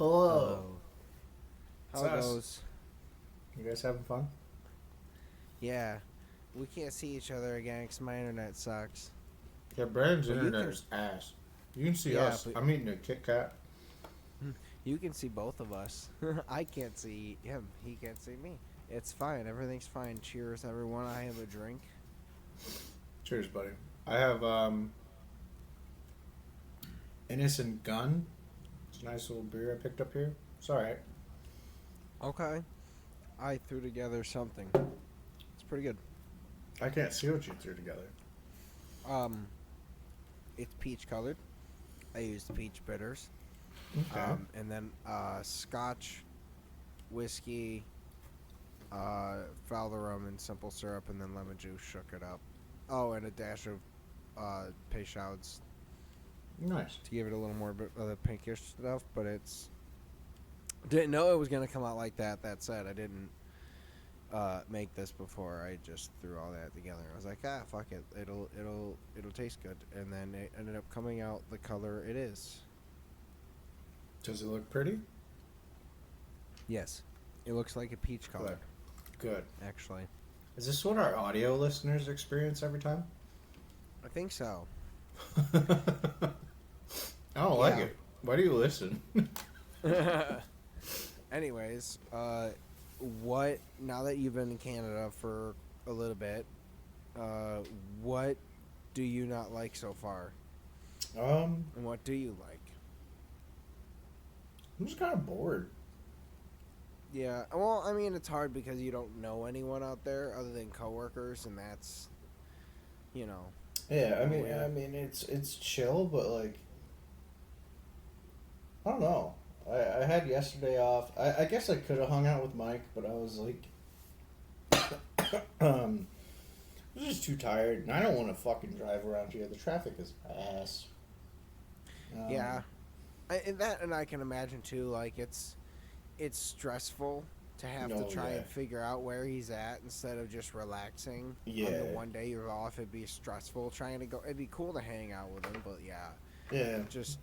Hello. How It's it us. goes? You guys having fun? Yeah, we can't see each other again because my internet sucks. Yeah, Brandon's But you internet can, is ass. You can see yeah, us. but I'm eating a Kit Kat. you can see both of us. I can't see him. He can't see me. It's fine. Everything's fine. Cheers, everyone. I have a drink. Cheers, buddy. I have Innocent Gun. It's a nice little beer I picked up here. It's alright. Okay. I threw together something. It's pretty good. I can't see what you threw together. Um, it's peach colored. I used peach bitters. Okay. And then Scotch, whiskey, Valderum and simple syrup, and then lemon juice. Shook it up. Oh, and a dash of Peychaud's Nice. to give it a little more of the pinkish stuff. But it's didn't know it was gonna come out like that. That said, I didn't make this before. I just threw all that together. I was like, fuck it. It'll taste good. And then it ended up coming out the color it is. Does it look pretty? Yes, it looks like a peach color. Good. Actually, Is this what our audio listeners experience every time? I think so. I don't like Yeah. it. Why do you listen? Anyways, what now that you've been in Canada for a little bit, what do you not like so far, I'm and what do you like? just kind of bored. Yeah, well, I mean, it's hard because you don't know anyone out there other than coworkers, and that's, you know, Yeah, I mean, weird. it's chill, but like, I don't know. I had yesterday off. I guess I could have hung out with Mike, but I was like, I was just too tired, and I don't want to fucking drive around here. The traffic is ass. Yeah, and I can imagine too. Like it's stressful to have to No, try yeah. and figure out where he's at instead of just relaxing. On Yeah. the one day you're off, it'd be stressful trying to go. It'd be cool to hang out with him, but yeah, Yeah. just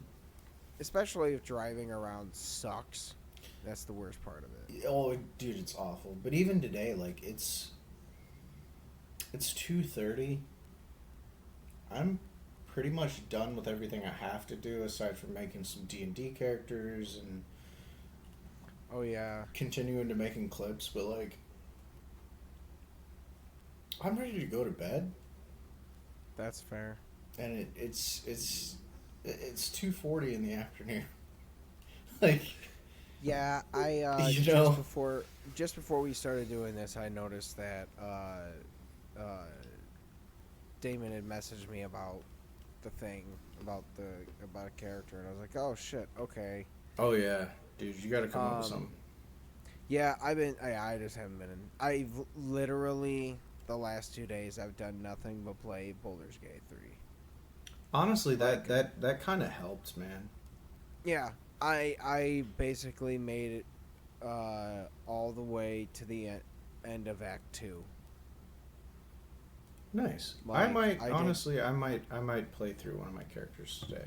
especially if driving around sucks. That's the worst part of it. Oh, dude, it's awful. But even today, like, it's 2:30. I'm pretty much done with everything I have to do aside from making some D&D characters and Oh yeah, continuing to making clips, but like I'm ready to go to bed, that's fair. and it's 2:40 in the afternoon. Like, Yeah, I you know, just before we started doing this, I noticed that Damon had messaged me about the thing about a character, and I was like, oh shit, okay. oh yeah, dude, you got to come up with Um, something. Yeah, I just haven't been in. I've literally the last 2 days I've done nothing but play Baldur's Gate 3. Honestly, like- that kind of helped, man. Yeah, I basically made it all the way to the end of Act 2. Nice. Like, I might I did- honestly, I might play through one of my characters today.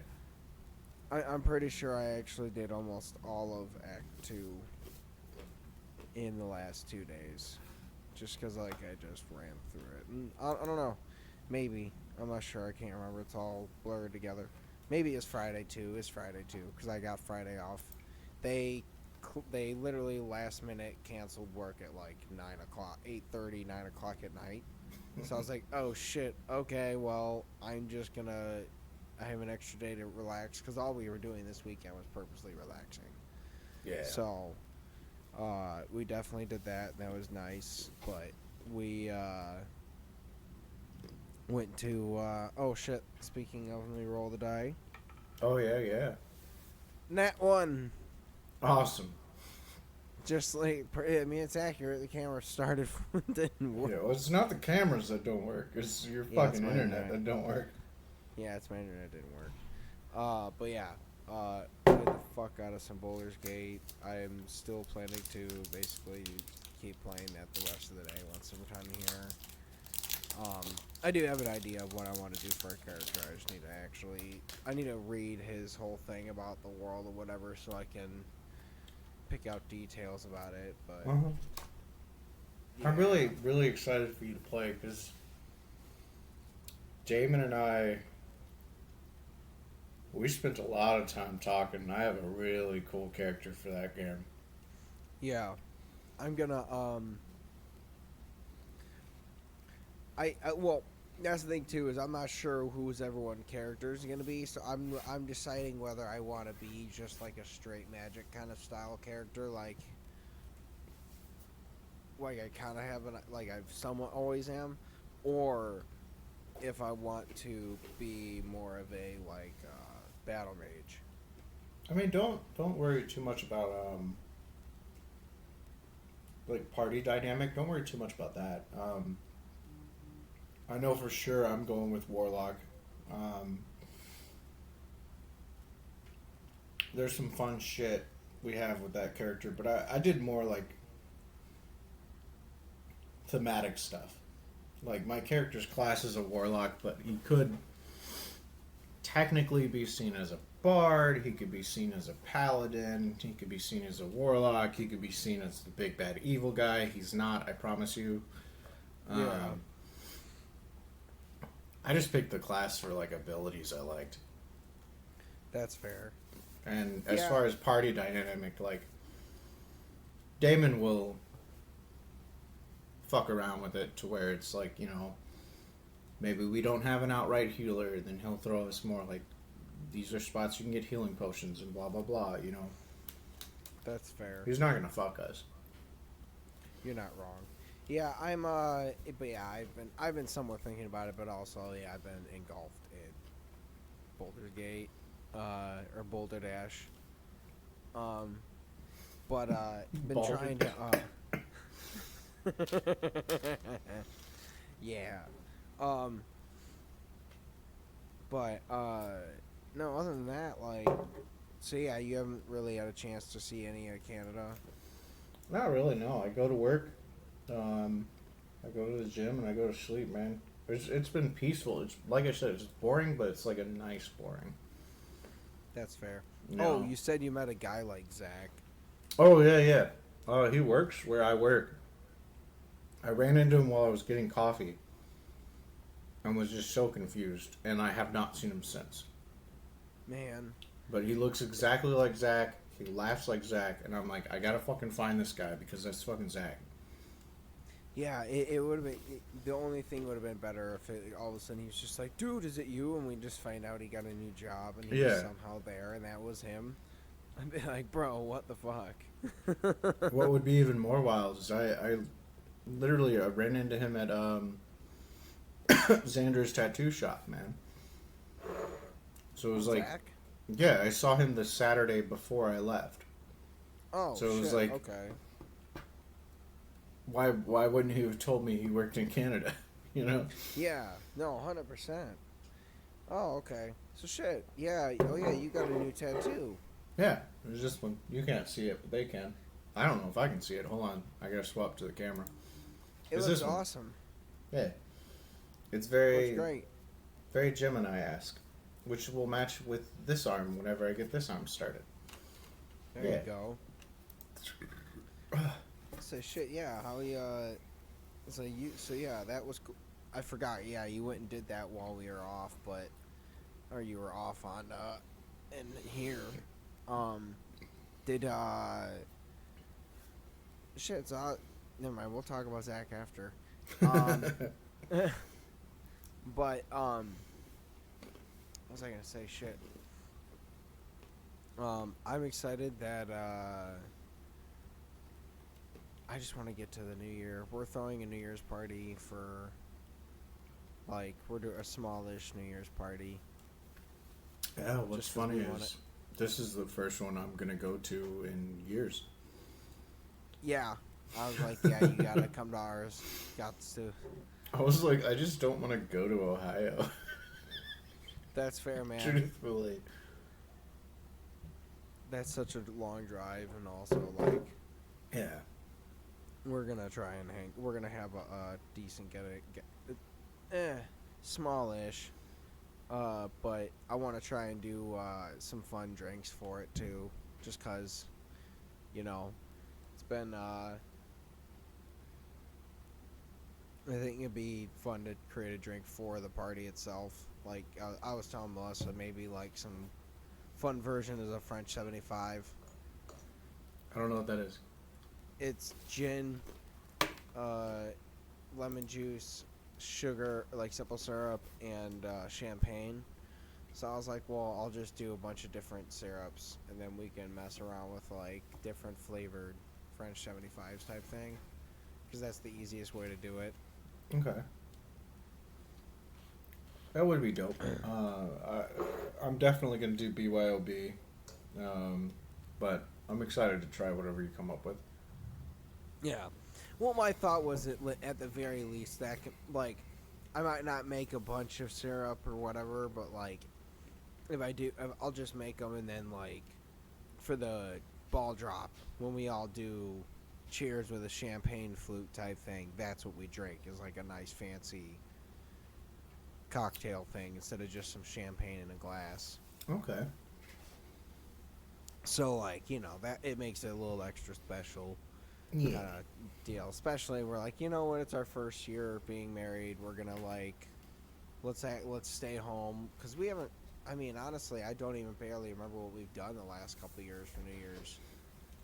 I'm pretty sure I actually did almost all of Act 2 in the last 2 days. Just because, like, I just ran through it. And I don't know. Maybe. I'm not sure. I can't remember. It's all blurred together. Maybe it's Friday, too. It's Friday, too. Because I got Friday off. They literally last minute canceled work at, like, 9 o'clock. 8:30, 9 o'clock at night. So I was like, oh, shit. Okay, well, I'm just going to... I have an extra day to relax. Because all we were doing this weekend was purposely relaxing. Yeah. So, we definitely did that. That was nice. But we went to. Oh shit! Speaking of, let me roll the die. Oh yeah, yeah. Nat 1. Awesome. Just like I mean, it's accurate. The camera started. Didn't work. Yeah, well, it's not the cameras that don't work. It's your Yeah, it's fucking my internet internet. that don't work. Yeah, it's my internet didn't work. But yeah, played the fuck out of some Baldur's Gate. I am still planning to basically keep playing that the rest of the day once I'm done here. I do have an idea of what I want to do for a character. I just need to read his whole thing about the world or whatever, so I can pick out details about it, but Uh-huh. I'm yeah. really, really excited for you to play because Damon and I, we spent a lot of time talking. And I have a really cool character for that game. Yeah, I'm gonna I well, that's the thing too is I'm not sure who's everyone characters gonna be, so I'm deciding whether I want to be just like a straight magic kind of style character, like I kind of have like I somewhat always am, or if I want to be more of a battle mage. I mean, don't worry too much about like party dynamic. Don't worry too much about that. I know for sure I'm going with Warlock. Um, there's some fun shit we have with that character, but I did more like thematic stuff. Like my character's class is a warlock, but he could technically be seen as a bard. He could be seen as a paladin. He could be seen as a warlock. He could be seen as the big bad evil guy. He's not. I promise you. Yeah, Um, I just picked the class for like abilities I liked. that's fair. And as Yeah, far as party dynamic, like Damon will fuck around with it to where it's like, maybe we don't have an outright healer, then he'll throw us more like these are spots you can get healing potions and blah blah blah. that's fair. He's not gonna fuck us. You're not wrong. Yeah, but yeah, I've been somewhat thinking about it, but also yeah, I've been engulfed in Boulder Gate, or Boulder Dash. Um, but been Balder. trying to yeah. Um, but no, other than that, so yeah, you haven't really had a chance to see any of Canada. Not really, no. I go to work, I go to the gym, and I go to sleep, man. It's been peaceful. It's like I said, it's boring, but it's like a nice boring. That's fair. Oh, No. you said you met a guy like Zach. Oh yeah, yeah. He works where I work. I ran into him while I was getting coffee, and was just so confused, and I have not seen him since. Man, But he looks exactly like Zach. He laughs like Zach, and I'm like, I gotta fucking find this guy because that's fucking Zach. yeah, it would have been. The only thing would have been better if all of a sudden he was just like, "Dude, is it you?" And we just find out he got a new job and he was Yeah. somehow there, and that was him. I'd be like, "Bro, what the fuck?" What would be even more wild is I literally I ran into him at Xander's tattoo shop, man. So it was like, Zach? yeah, I saw him the Saturday before I left. Oh, So it shit. was like, Okay. why wouldn't he have told me he worked in Canada? You know? Yeah. No, 100%. Oh, okay. So shit. Yeah. Oh, yeah. You got a new tattoo. Yeah, there's this one. You can't see it, but they can. I don't know if I can see it. Hold on, I gotta swap to the camera. It Is looks this one? awesome. Yeah, it's Looks very great. very Gemini-esque, which will match with this arm whenever I get this arm started. There Yeah. you go. So shit. Yeah. How you? So yeah, that was. I forgot. Yeah, you went and did that while we were off, or you were off on in here. Um, did shit. So never mind. We'll talk about Zach after. Um, but what was I gonna say? Shit. I'm excited that I just want to get to the new year. We're throwing a New Year's party for we're doing a smallish New Year's party. Yeah, what's Just 'cause funny we want is this is the first one I'm gonna go to in years. Yeah, I was like, yeah, you gotta come to ours. Got to. I was like, I just don't want to go to Ohio. That's fair, man. Truthfully. That's such a long drive, and also Yeah. we're gonna try and hang. We're gonna have a decent smallish. But I want to try and do some fun drinks for it too, just cause, You know, it's been. I think it'd be fun to create a drink for the party itself. Like I was telling Melissa, maybe like some fun version is a French 75. I don't know what that is. It's gin, uh, lemon juice, sugar, like simple syrup, and champagne. So I was like, well, I'll just do a bunch of different syrups, and then we can mess around with like different flavored French 75s type thing, because that's the easiest way to do it. Okay. That would be dope. I'm definitely going to do BYOB, but I'm excited to try whatever you come up with. Yeah. Well, my thought was at the very least that like I might not make a bunch of syrup or whatever, but like if I do, I'll just make them, and then like for the ball drop when we all do cheers with a champagne flute type thing, that's what we drink is like a nice fancy cocktail thing instead of just some champagne in a glass. Okay. So like that it makes it a little extra special. Yeah. Kind of deal. Especially we're like, you know what? It's our first year being married. We're gonna like, let's stay home because we haven't. I mean, honestly, I don't even barely remember what we've done the last couple of years for New Year's.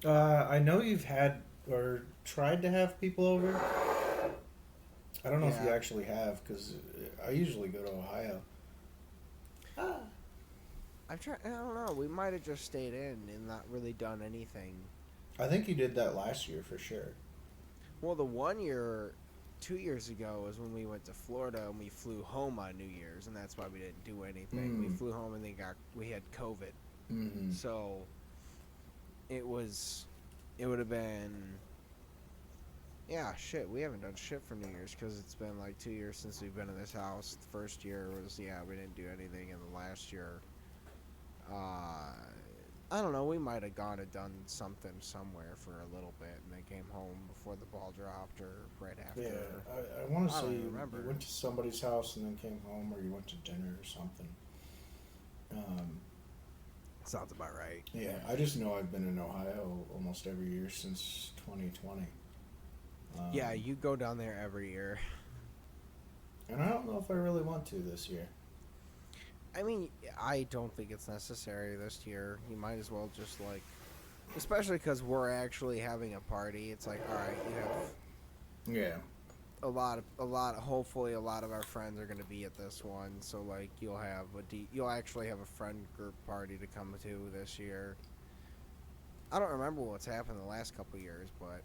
I know you've had or tried to have people over. I don't know if you Yeah. actually have because I usually go to Ohio. I've tried. I don't know. We might have just stayed in and not really done anything. I think you did that last year for sure. Well, the 1 year, 2 years ago was when we went to Florida and we flew home on New Year's, and that's why we didn't do anything. We flew home and we had COVID, Mm-hmm. so it would have been. Yeah, shit. We haven't done shit for New Year's because it's been like 2 years since we've been in this house. The first year was we didn't do anything, and the last year, I don't know. We might have gone and done something somewhere for a little bit, and then came home before the ball dropped or right after. Yeah, I want to I say don't you remember. went to somebody's house and then came home, or you went to dinner or something. Sounds about right. Yeah, I just know I've been in Ohio almost every year since 2020. Yeah, you go down there every year. And I don't know if I really want to this year. I mean, I don't think it's necessary this year. You might as well just like, especially because we're actually having a party. It's like, all right, you have Yeah. a lot. Hopefully, a lot of our friends are going to be at this one. So like, you'll actually have a friend group party to come to this year. I don't remember what's happened the last couple of years, but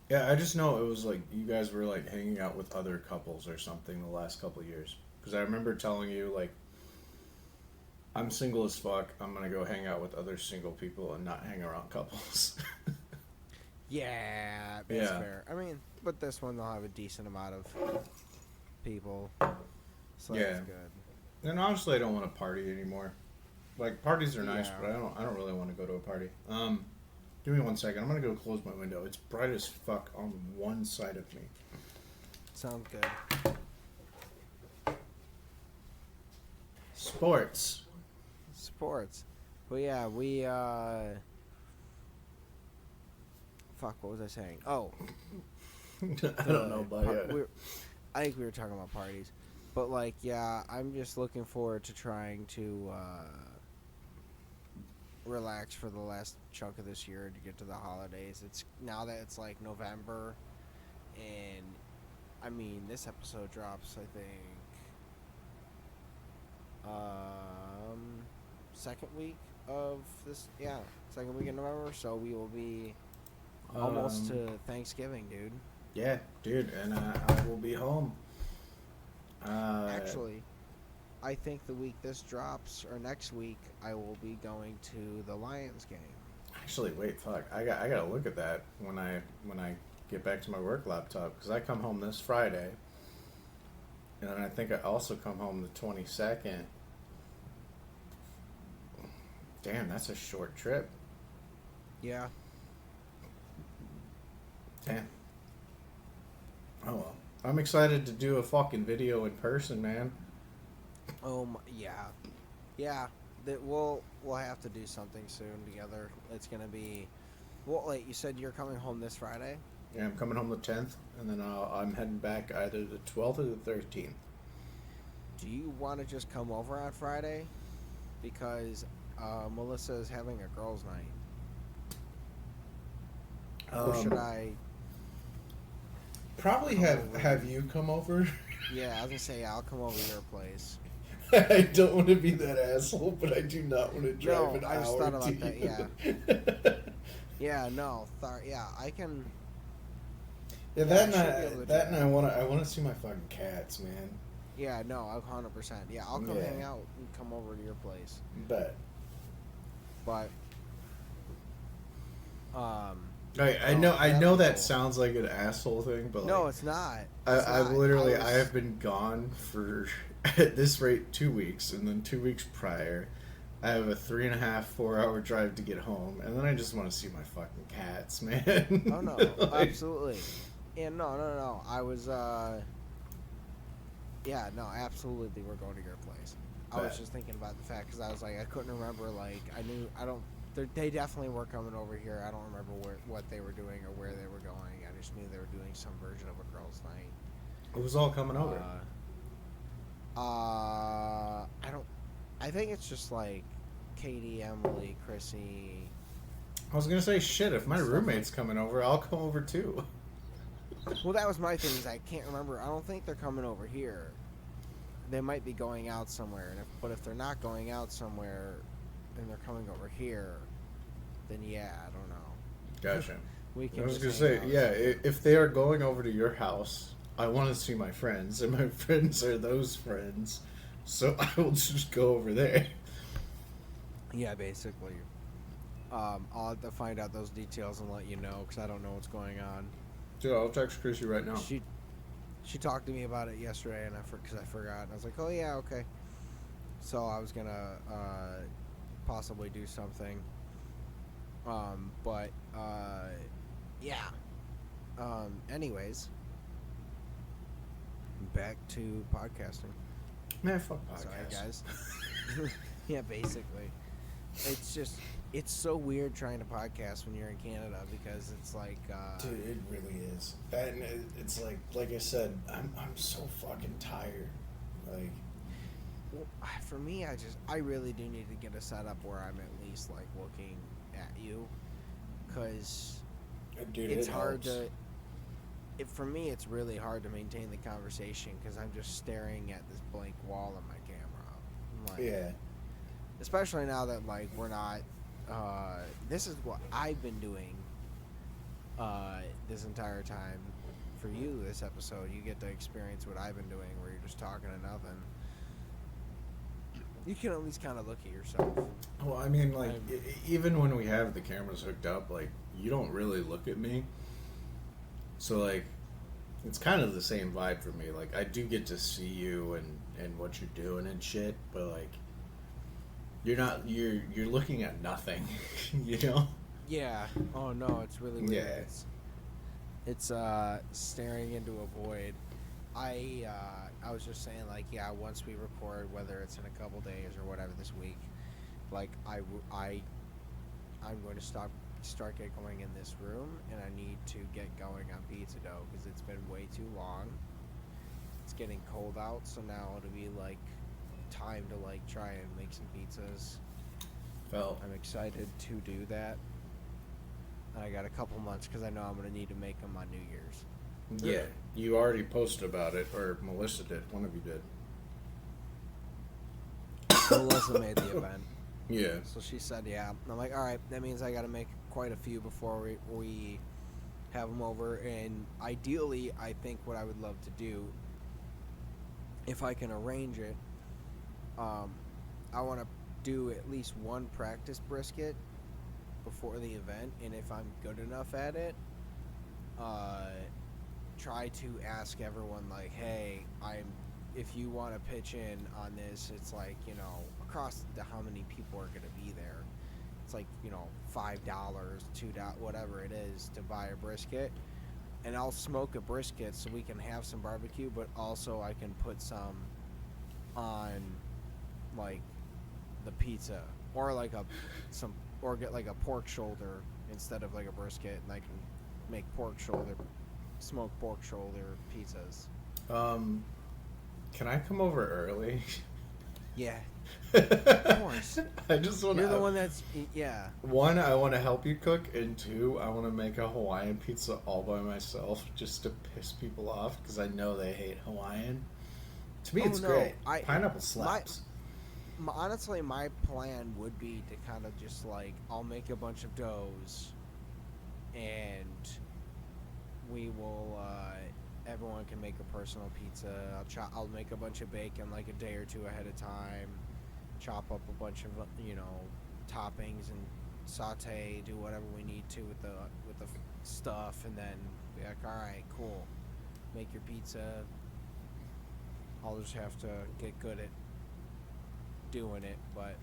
Yeah, I just know it was like you guys were like hanging out with other couples or something the last couple of years. Because I remember telling you, like, I'm single as fuck. I'm going to go hang out with other single people and not hang around couples. yeah, that's Yeah. fair. I mean, but this one they'll have a decent amount of people, so Yeah. that's good. And honestly, I don't want to party anymore. Like, parties are nice, Yeah. but I don't really want to go to a party. Give me 1 second. I'm going to go close my window. It's bright as fuck on one side of me. Sounds good. Sports. Sports. But yeah, we fuck, what was I saying? Oh, I don't know, but yeah. I think we were talking about parties. But like, yeah, I'm just looking forward to trying to relax for the last chunk of this year to get to the holidays. It's now that it's like November, and I mean this episode drops I think second week of this second week in November, so we will be almost to Thanksgiving, dude. Yeah, dude, and I will be home. Actually, I think the week this drops or next week I will be going to the Lions game. Actually, wait, fuck. I gotta look at that when I get back to my work laptop because I come home this Friday, and then I think I also come home the 22nd. Damn, that's a short trip. Yeah. Damn. Oh well. I'm excited to do a fucking video in person, man. Yeah. Yeah. that we'll have to do something soon together. It's gonna be. Well, wait. You said you're coming home this Friday. Yeah, I'm coming home the 10th, and then I'm heading back either the 12th or the 13th. Do you want to just come over on Friday? Because Melissa is having a girls' night. Or should I? Probably come have over? have you come over. Yeah, I was gonna say I'll come over to your place. I don't want to be that asshole, but I do not want to drive an I just hour thought about to that, you. Yeah, no, yeah, I can. Yeah, Yeah, that I and should be able to do that and that. I wanna see my fucking cats, man. Yeah, no, 100%. Yeah, I'll come Yeah. hang out and come over to your place. But But, I no, know that'd be that cool. sounds like an asshole thing, but No, like, it's not. I, It's I've not. literally was- I have been gone for at this rate 2 weeks, and then 2 weeks prior, I have a 3.5 4 hour drive to get home, and then I just want to see my fucking cats, man. Oh no, Like, absolutely. Yeah, no. I was. Yeah, no, absolutely. We're going to your place. I was Bet. just thinking about the fact because I was like, I couldn't remember. Like, I don't. They definitely were coming over here. I don't remember what they were doing or where they were going. I just knew they were doing some version of a girls' night. It was all coming over. I don't. I think it's just like Katie, Emily, Chrissy. I was gonna say shit. If my Stuff roommate's coming over, I'll come over too. Well, that was my thing. Is I can't remember. I don't think they're coming over here. They might be going out somewhere, but if they're not going out somewhere, and they're coming over here, then yeah, I don't know. Gotcha. We can. I was just gonna hang say, out. yeah. If they are going over to your house, I want to see my friends, and my friends are those friends, so I will just go over there. Yeah, basically. I'll have to find out those details and let you know because I don't know what's going on. Dude, I'll text Chrissy right now. She talked to me about it yesterday, and because I forgot, and I was like, oh yeah, okay. So I was gonna possibly do something. But yeah. Anyways, back to podcasting. Man, fuck Sorry, podcasts. guys. Yeah, basically. It's so weird trying to podcast when you're in Canada because it's like Dude, it really is. And it's like I said, I'm so fucking tired. Like, well, for me, I really do need to get a setup where I'm at least like looking at you, because dude, it's it hard helps. for me, it's really hard to maintain the conversation because I'm just staring at this blank wall on my camera. I'm like, Yeah. especially now that like we're not. This is what I've been doing. This entire time, for you, this episode, you get to experience what I've been doing, where you're just talking to nothing. You can at least kind of look at yourself. Well, I mean, like, I'm- even when we have the cameras hooked up, like, you don't really look at me. So, like, it's kind of the same vibe for me. Like, I do get to see you and what you're doing and shit, but, like, you're looking at nothing, you know? Yeah. Oh no, it's really weird. Yeah. It's staring into a void. I was just saying, like, yeah, once we record, whether it's in a couple days or whatever this week, like I'm going to start get going in this room, and I need to get going on pizza dough because it's been way too long. It's getting cold out, so now it'll be like time to like try and make some pizzas. Felt. I'm excited to do that. I got a couple months because I know I'm going to need to make them on New Year's. Yeah. You already posted about it, or Melissa did. One of you did. Melissa made the event. Yeah. So she said, yeah. And I'm like, all right, that means I got to make quite a few before we have them over. And ideally, I think what I would love to do, if I can arrange it, I want to do at least one practice brisket before the event. And if I'm good enough at it, try to ask everyone, like, hey, if you want to pitch in on this, it's like, you know, across the how many people are going to be there. It's like, you know, $5, $2, whatever it is to buy a brisket. And I'll smoke a brisket so we can have some barbecue, but also I can put some on, like, the pizza, or like or get like a pork shoulder instead of like a brisket, and I can make smoked pork shoulder pizzas. Can I come over early? Yeah, of course. I just want You're the to. one that's yeah. One, I want to help you cook, and two, I want to make a Hawaiian pizza all by myself just to piss people off because I know they hate Hawaiian. To me, Oh, it's no, great. I- Pineapple slaps. Honestly, my plan would be to kind of just like I'll make a bunch of doughs, and we will. Everyone can make a personal pizza. I'll make a bunch of bacon like a day or two ahead of time. Chop up a bunch of toppings and saute. Do whatever we need to with the stuff, and then be like, all right, cool. Make your pizza. I'll just have to get good at doing it, but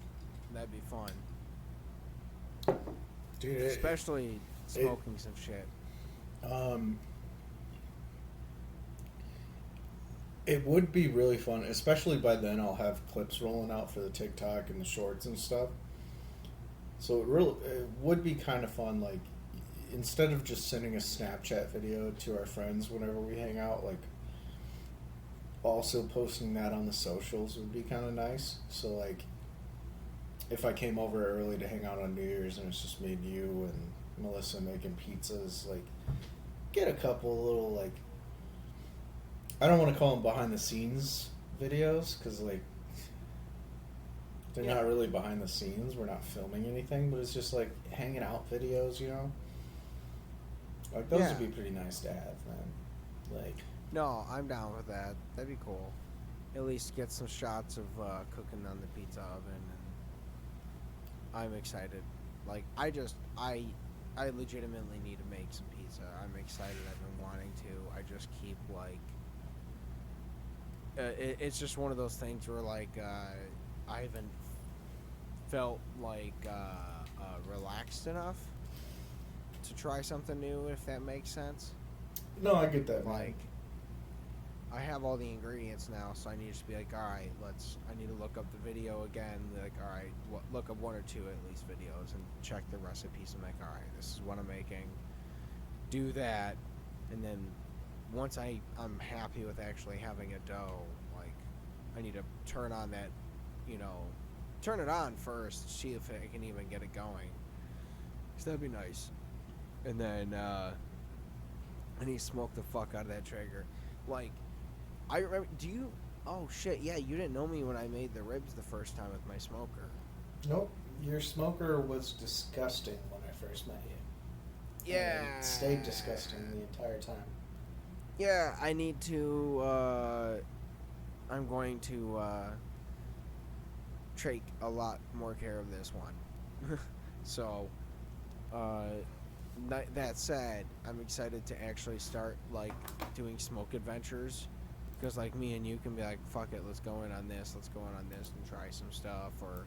that'd be fun. Dude, Especially smoking some shit. It would be really fun, especially by then I'll have clips rolling out for the TikTok and the shorts and stuff. So it would be kind of fun, like, instead of just sending a Snapchat video to our friends whenever we hang out, like, also posting that on the socials would be kind of nice. So, like, if I came over early to hang out on New Year's and it's just me and you and Melissa making pizzas, like, get a couple little, like, I don't want to call them behind the scenes videos because, like, they're not really behind the scenes. We're not filming anything, but it's just like hanging out videos, you know? Like, those would be pretty nice to have, man. Like, No, I'm down with that. That'd be cool. At least get some shots of cooking on the pizza oven, and I'm excited. Like, I legitimately need to make some pizza. I'm excited. I've been wanting to. I just keep like. It's just one of those things where like I haven't felt like relaxed enough to try something new, if that makes sense. no, I get that, man. Like, I have all the ingredients now, so I need to just be like, all right, I need to look up the video again. Like, all right, look up one or two at least videos and check the recipes. And like, all right, this is what I'm making. Do that, and then once I'm happy with actually having a dough, like, I need to turn on that, turn it on first, see if I can even get it going. Cause that'd be nice. And then I need to smoke the fuck out of that Traeger. Like, I remember. Oh shit! Yeah, you didn't know me when I made the ribs the first time with my smoker. Nope, your smoker was disgusting when I first met you. Yeah. And it stayed disgusting the entire time. Yeah, I need to. I'm going to take a lot more care of this one. So, that said, I'm excited to actually start like doing smoke adventures, because like me and you can be like, fuck it, let's go in on this, and try some stuff, or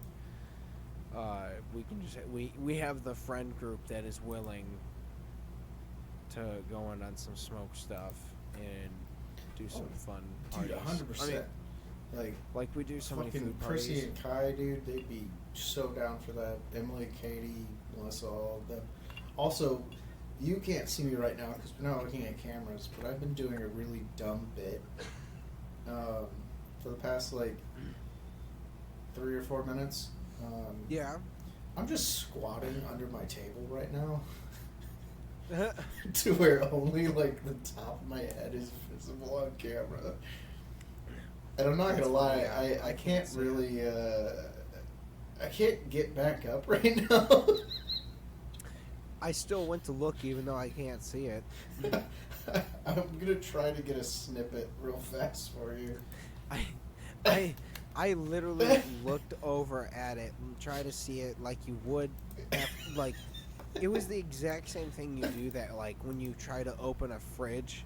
we can just we have the friend group that is willing to go in on some smoke stuff and do some fun parties. Dude, 100%. I mean, like we do so many fucking food parties. Prissy and Kai, dude, they'd be so down for that. Emily, Katie, Melissa, all of them. Also, you can't see me right now because we're not looking at cameras, but I've been doing a really dumb bit for the past, like, 3 or 4 minutes. Yeah. I'm just squatting under my table right now to where only, like, the top of my head is visible on camera. And I'm not gonna lie, I can't really, I can't get back up right now. I still went to look even though I can't see it. I'm gonna try to get a snippet real fast for you. I literally looked over at it and tried to see it like you would, like, it was the exact same thing you do that, like, when you try to open a fridge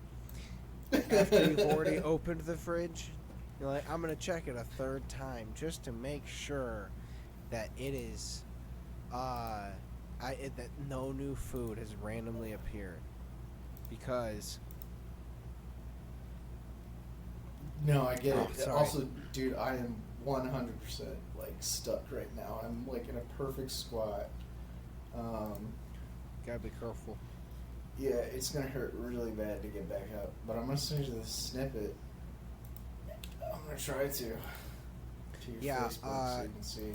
after you've already opened the fridge. You're like, I'm gonna check it a third time just to make sure that it is, that no new food has randomly appeared, because. No, I get Oh, it. sorry. Also, dude, I am 100% like stuck right now. I'm like in a perfect squat. Gotta be careful. Yeah, it's gonna hurt really bad to get back up, but I'm gonna send you the snippet. I'm gonna try to your Yeah, Facebook so you can see.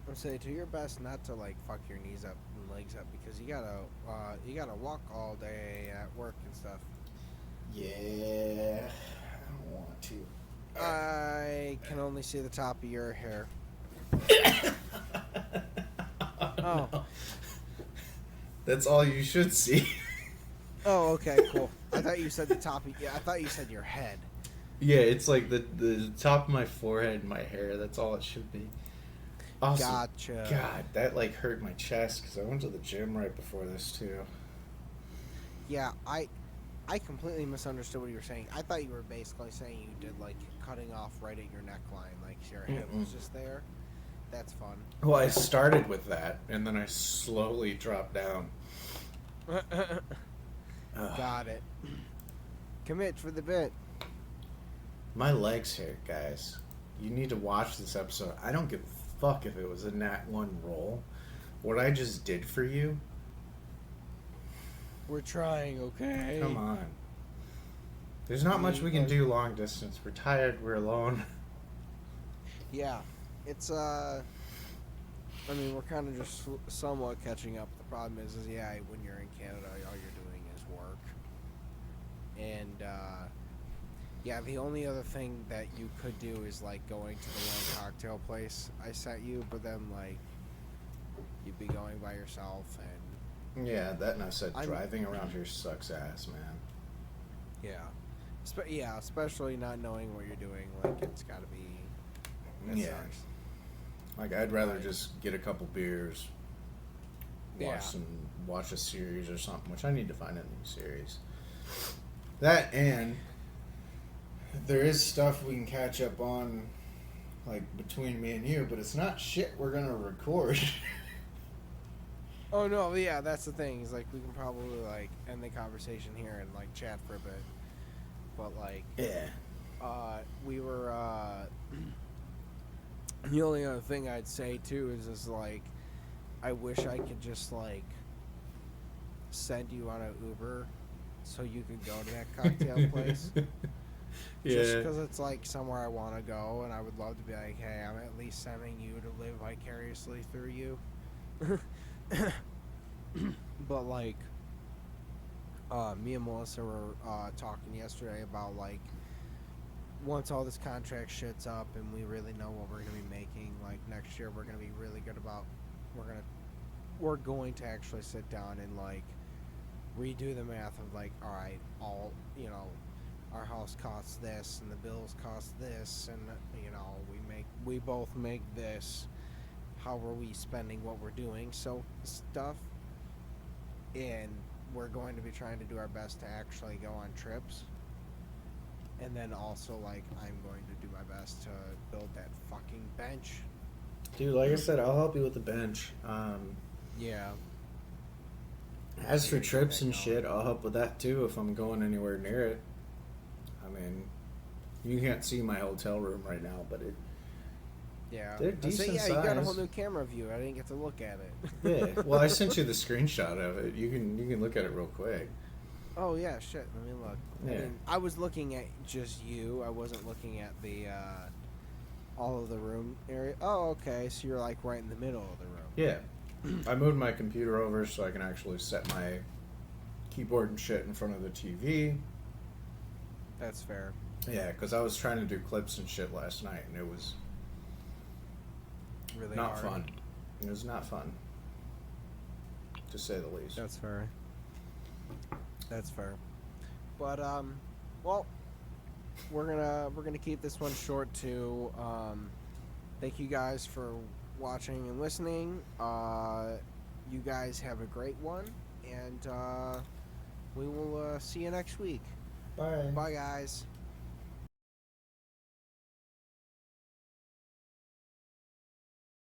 I'm saying do your best not to like fuck your knees up and legs up because you gotta walk all day at work and stuff. Yeah, I don't want to. I can only see the top of your hair. Oh. No. That's all you should see. Oh, okay, cool. I thought you said the top of I thought you said your head. Yeah, it's like the top of my forehead and my hair. That's all it should be. Also, Gotcha. God, that like hurt my chest because I went to the gym right before this too. Yeah, I completely misunderstood what you were saying. I thought you were basically saying you did like cutting off right at your neckline, like your hip was just there. That's fun. Well, I started with that, and then I slowly dropped down. Ugh. Got it. Commit for the bit. My legs hurt, guys. You need to watch this episode. I don't give a fuck if it was a Nat 1 roll. What I just did for you, We're trying, okay? come on. There's not much we can do long distance. We're tired, we're alone. Yeah. It's, I mean, we're kind of just somewhat catching up. The problem is yeah, when you're in Canada, all you're doing is work. And, yeah, the only other thing that you could do is, like, going to the one cocktail place I sent you, but then, like, you'd be going by yourself, and... Yeah, that and I said driving around here sucks ass, man. Yeah. Yeah, especially not knowing what you're doing. Like, it's gotta be... It Yeah. sucks. Like, I'd rather just get a couple beers, Yeah. watch a series or something, which I need to find a new series. That and there is stuff we can catch up on, like, between me and you, but it's not shit we're gonna record. Oh, no, yeah, that's the thing. Is like, we can probably, like, end the conversation here and, like, chat for a bit. But, like... Yeah. We were, the only other thing I'd say, too, is like, I wish I could just, like, send you on an Uber so you could go to that cocktail place. Just Yeah. because it's, like, somewhere I want to go, and I would love to be like, hey, I'm at least sending you to live vicariously through you. But, like, me and Melissa were talking yesterday about, like, once all this contract shit's up and we really know what we're going to be making, like, next year we're going to be really good about, we're going to actually sit down and, like, redo the math of, like, all right, our house costs this and the bills cost this, and, we both make this. How are we spending what we're doing? So stuff. And we're going to be trying to do our best to actually go on trips. And then also, like, I'm going to do my best to build that fucking bench. Dude, like I said, I'll help you with the bench. Yeah. As for trips and shit, I'll help with that too if I'm going anywhere near it. I mean, you can't see my hotel room right now, but Yeah. they're decent you got a whole size. new camera view. I didn't get to look at it. Yeah. Well, I sent you the screenshot of it. You can look at it real quick. Oh, yeah, shit. Let me look. Yeah. I mean, I was looking at just you. I wasn't looking at the, all of the room area. Oh, okay. So you're, like, right in the middle of the room. Yeah. I moved my computer over so I can actually set my keyboard and shit in front of the TV. That's fair. Yeah, because I was trying to do clips and shit last night, and it was Really not hard. fun. It was not fun, to say the least. That's fair. That's fair. But well, we're gonna keep this one short too. Thank you guys for watching and listening. You guys have a great one, and we will see you next week. Bye. Bye, guys.